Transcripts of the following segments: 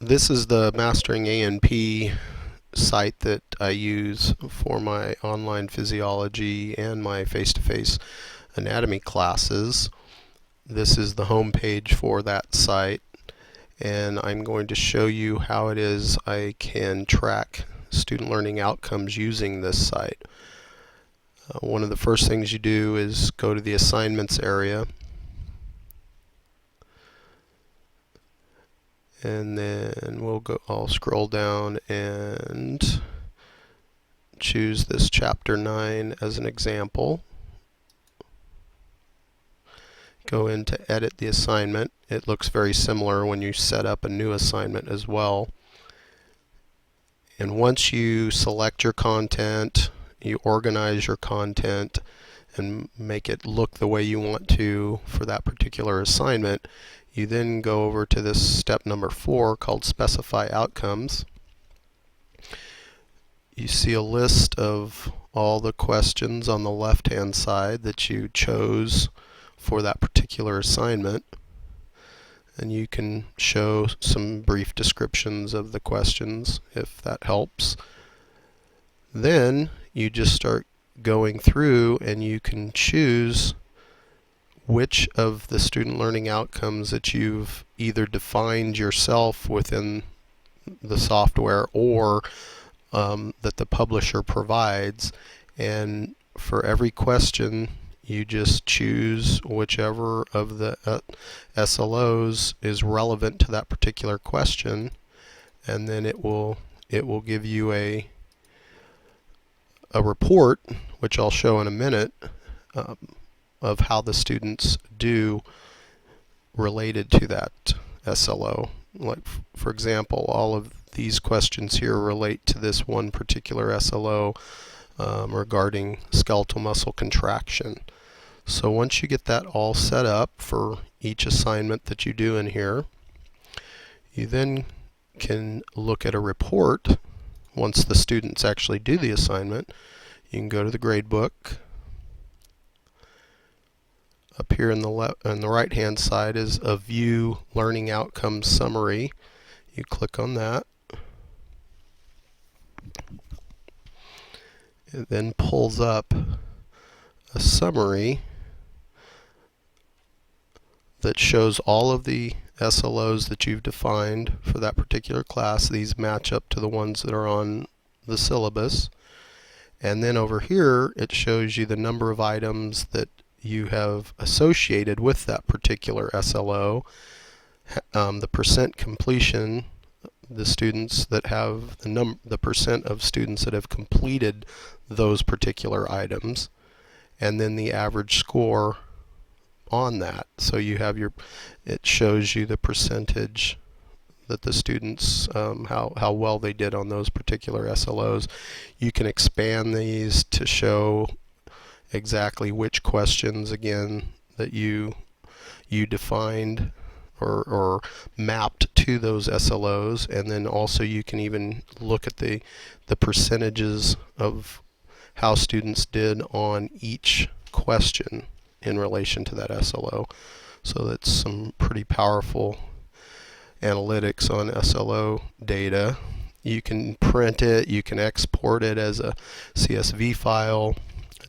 This is the MasteringA&P site that I use for my online physiology and my face-to-face anatomy classes. This is the home page for that site, and I'm going to show you how it is I can track student learning outcomes using this site. One of the first things you do is go to the assignments area, and then I'll scroll down and choose this chapter 9 as an example. Go in to edit the assignment. It looks very similar when you set up a new assignment as well. And once you select your content, you organize your content and make it look the way you want to for that particular assignment, you then go over to this step number 4 called Specify Outcomes. You see a list of all the questions on the left-hand side that you chose for that particular assignment, and you can show some brief descriptions of the questions if that helps. Then you just start going through and you can choose which of the student learning outcomes that you've either defined yourself within the software or that the publisher provides, and for every question you just choose whichever of the SLOs is relevant to that particular question, and then it will give you a report, which I'll show in a minute, of how the students do related to that SLO. Like, for example, all of these questions here relate to this one particular SLO regarding skeletal muscle contraction. So once you get that all set up for each assignment that you do in here, you then can look at a report. Once the students actually do the assignment, you can go to the gradebook. Up here on the right hand side is a View Learning Outcomes Summary. You click on that. It then pulls up a summary that shows all of the SLOs that you've defined for that particular class. These match up to the ones that are on the syllabus. And then over here it shows you the number of items that you have associated with that particular SLO, the percent completion, the students that have the percent of students that have completed those particular items, and then the average score on that. So you have it shows you the percentage that the students, how well they did on those particular SLOs. You can expand these to show exactly which questions, again, that you defined or mapped to those SLOs, and then also you can even look at the percentages of how students did on each question in relation to that SLO. So that's some pretty powerful analytics on SLO data. You can print it, you can export it as a CSV file.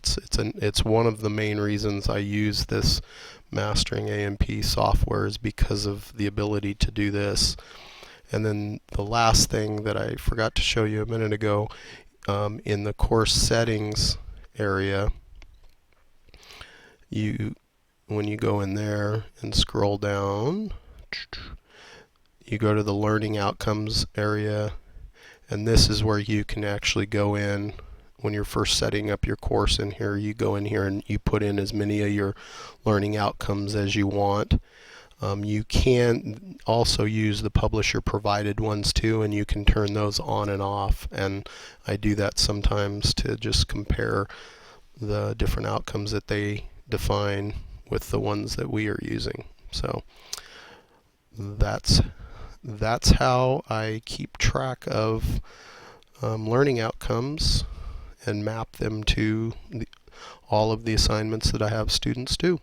It's one of the main reasons I use this MasteringA&P software, is because of the ability to do this. And then the last thing that I forgot to show you a minute ago, in the course settings area, when you go in there and scroll down, you go to the learning outcomes area, and this is where you can actually go in. When you're first setting up your course in here, you go in here and you put in as many of your learning outcomes as you want. You can also use the publisher provided ones too, and you can turn those on and off, and I do that sometimes to just compare the different outcomes that they define with the ones that we are using. So that's how I keep track of learning outcomes and map them to all of the assignments that I have students do.